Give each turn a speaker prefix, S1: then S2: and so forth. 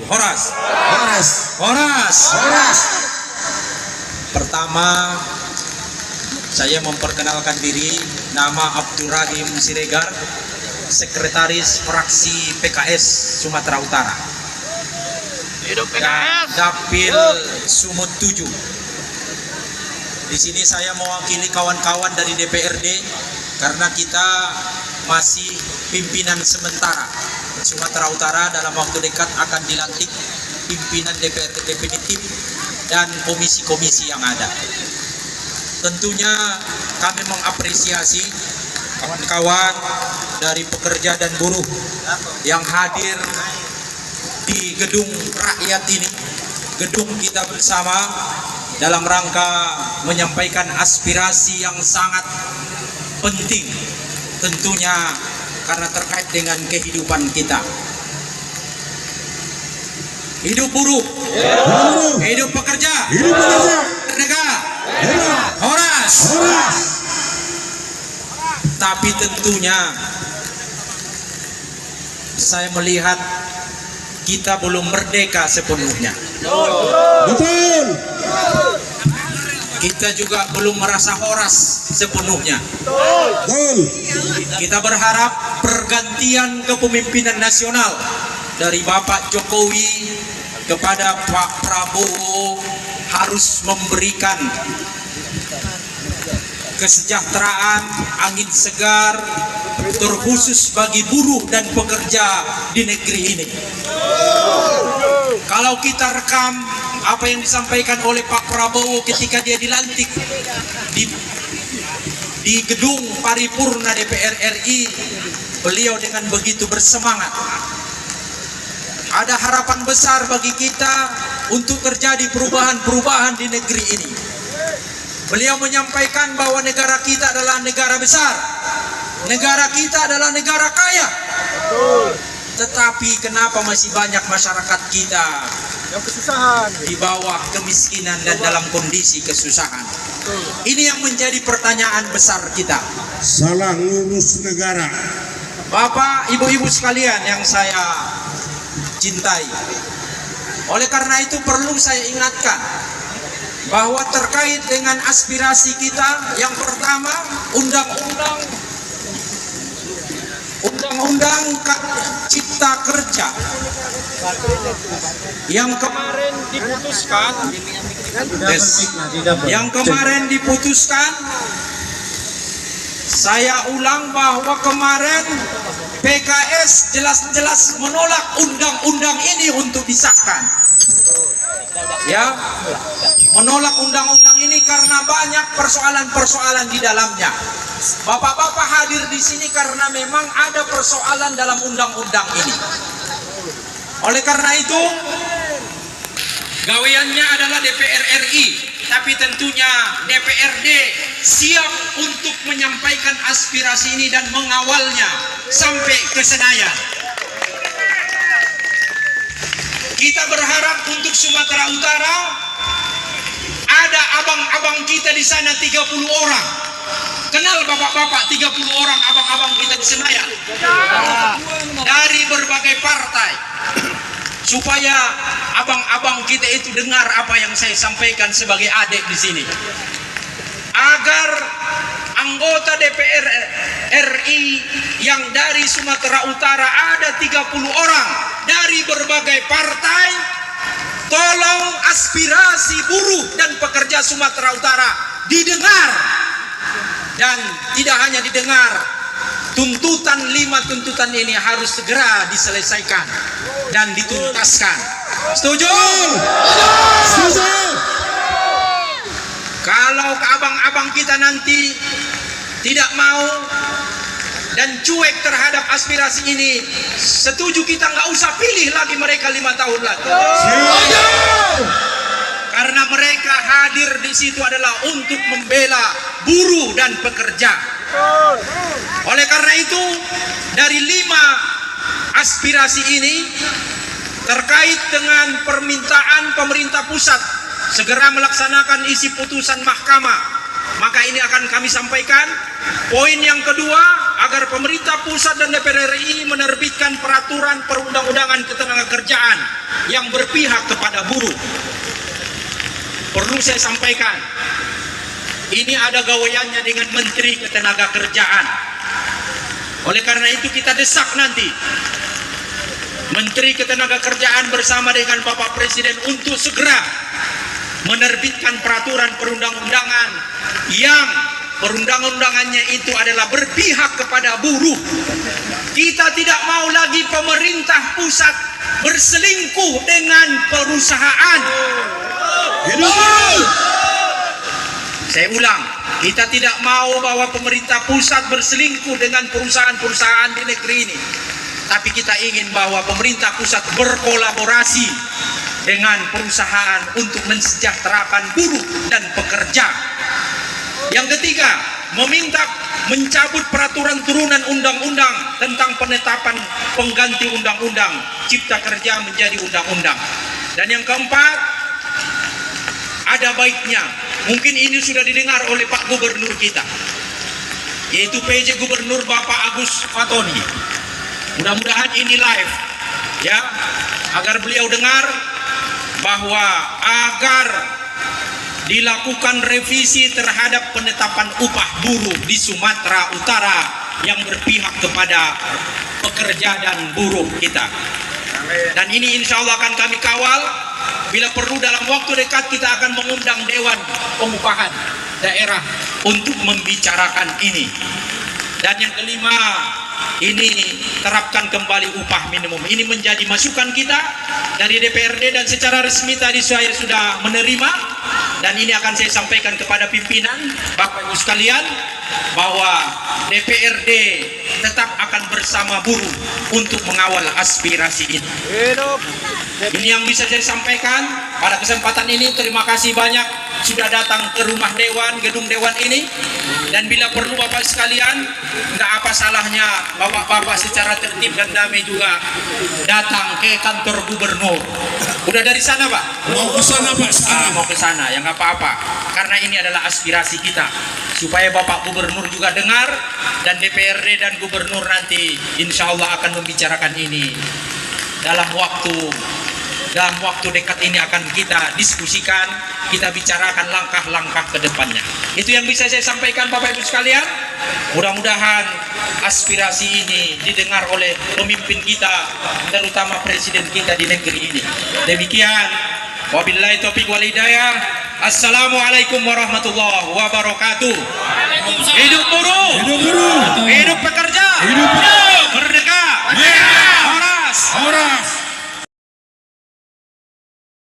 S1: Horas.
S2: Horas.
S1: Horas.
S2: Horas.
S1: Pertama, saya memperkenalkan diri, nama Abdurrahim Siregar, Sekretaris Fraksi PKS Sumatera Utara.
S3: Hidup
S1: Dan
S3: PKS.
S1: Dapil Sumut 7. Di sini saya mewakili kawan-kawan dari DPRD karena kita masih pimpinan sementara. Sumatera Utara dalam waktu dekat akan dilantik pimpinan DPRD definitif dan komisi-komisi yang ada. Tentunya kami mengapresiasi kawan-kawan dari pekerja dan buruh yang hadir di gedung rakyat ini, gedung kita bersama, dalam rangka menyampaikan aspirasi yang sangat penting tentunya karena terkait dengan kehidupan kita. Hidup buruh, hidup pekerja, negara, horas. Tapi tentunya saya melihat kita belum merdeka sepenuhnya.
S2: Betul.
S1: Kita juga belum merasa horas sepenuhnya.
S2: Betul.
S1: Kita berharap pergantian kepemimpinan nasional dari Bapak Jokowi kepada Pak Prabowo harus memberikan kesejahteraan, angin segar, terkhusus bagi buruh dan pekerja di negeri ini. Kalau kita rekam apa yang disampaikan oleh Pak Prabowo ketika dia dilantik di gedung paripurna DPR RI, beliau dengan begitu bersemangat. Ada harapan besar bagi kita untuk terjadi perubahan-perubahan di negeri ini. Beliau menyampaikan bahwa negara kita adalah negara besar, negara kita adalah negara kaya. Tetapi kenapa masih banyak masyarakat kita
S3: Yang kesusahan.
S1: di bawah kemiskinan dan dalam kondisi kesusahan? Ini yang menjadi pertanyaan besar kita.
S2: Salah ngurus negara.
S1: Bapak, ibu-ibu sekalian yang saya cintai, oleh karena itu perlu saya ingatkan bahwa terkait dengan aspirasi kita, yang pertama undang-undang Cipta Kerja yang kemarin diputuskan, saya ulang bahwa kemarin PKS jelas-jelas menolak undang-undang ini untuk disahkan. Ya, menolak undang-undang ini karena banyak persoalan-persoalan di dalamnya. Bapak-bapak hadir di sini karena memang ada persoalan dalam undang-undang ini. Oleh karena itu, gaweannya adalah DPR RI, tapi tentunya DPRD siap untuk menyampaikan aspirasi ini dan mengawalnya sampai ke Senayan. Kita berharap untuk Sumatera Utara ada abang-abang kita di sana 30 orang. Kenal bapak-bapak 30 orang abang-abang kita di Senayan. Dari berbagai partai. Supaya abang-abang kita itu dengar apa yang saya sampaikan sebagai adik di sini. Agar anggota DPR RI yang dari Sumatera Utara ada 30 orang dari berbagai partai, tolong aspirasi buruh dan pekerja Sumatera Utara didengar, dan tidak hanya didengar, tuntutan 5 tuntutan ini harus segera diselesaikan dan dituntaskan. Setuju?
S2: Setuju.
S1: Kalau abang-abang kita nanti tidak mau dan cuek terhadap aspirasi ini, setuju kita nggak usah pilih lagi mereka 5 tahun lagi. Karena mereka hadir di situ adalah untuk membela buruh dan pekerja. Oleh karena itu, dari 5 aspirasi ini terkait dengan permintaan pemerintah pusat segera melaksanakan isi putusan mahkamah, maka ini akan kami sampaikan. Poin yang kedua, agar pemerintah pusat dan DPR RI menerbitkan peraturan perundang-undangan ketenagakerjaan yang berpihak kepada buruh. Perlu saya sampaikan, ini ada gaweannya dengan Menteri Ketenagakerjaan. Oleh karena itu kita desak nanti Menteri Ketenagakerjaan bersama dengan Bapak Presiden untuk segera menerbitkan peraturan perundang-undangan yang perundang-undangannya itu adalah berpihak kepada buruh. Kita tidak mau lagi pemerintah pusat berselingkuh dengan perusahaan.
S2: Hidup!
S1: Saya ulang, kita tidak mau bahwa pemerintah pusat berselingkuh dengan perusahaan-perusahaan di negeri ini. Tapi kita ingin bahwa pemerintah pusat berkolaborasi dengan perusahaan untuk mensejahterakan buruh dan pekerja. Yang ketiga, meminta mencabut peraturan turunan undang-undang tentang penetapan pengganti undang-undang Cipta Kerja menjadi undang-undang. Dan yang keempat, ada baiknya, mungkin ini sudah didengar oleh Pak Gubernur kita, yaitu PJ Gubernur Bapak Agus Fatoni. Mudah-mudahan ini live, ya, agar beliau dengar bahwa agar dilakukan revisi terhadap penetapan upah buruh di Sumatera Utara yang berpihak kepada pekerja dan buruh kita. Dan ini insya Allah akan kami kawal. Bila perlu dalam waktu dekat kita akan mengundang Dewan Pengupahan Daerah untuk membicarakan ini. Dan yang kelima, ini terapkan kembali upah minimum. Ini menjadi masukan kita dari DPRD dan secara resmi tadi saya sudah menerima, dan ini akan saya sampaikan kepada pimpinan Bapak Ibu sekalian bahwa DPRD tetap akan bersama buruh untuk mengawal aspirasi ini.
S3: Hidup.
S1: Ini yang bisa saya sampaikan pada kesempatan ini. Terima kasih banyak sudah datang ke rumah dewan, gedung dewan ini. Dan bila perlu Bapak sekalian, nggak apa salahnya Bapak-bapak secara tertib dan damai juga datang ke kantor gubernur. Udah dari sana Pak?
S2: Mau ke sana Pak sekarang.
S1: Mau ke sana, ya nggak apa-apa. Karena ini adalah aspirasi kita. Supaya Bapak Gubernur juga dengar, dan DPRD dan Gubernur nanti insya Allah akan membicarakan ini. Dalam waktu dekat ini akan kita diskusikan, kita bicarakan langkah-langkah ke depannya. Itu yang bisa saya sampaikan Bapak Ibu sekalian. Mudah-mudahan aspirasi ini didengar oleh pemimpin kita, terutama presiden kita di negeri ini. Demikian, wabillahi taufiq wal hidayah. Assalamualaikum warahmatullahi wabarakatuh. Hidup buruh,
S2: Hidup buruh!
S1: hidup pekerja,
S2: Hidup
S1: merdeka,
S2: Merdeka!
S1: horas.
S2: Horas!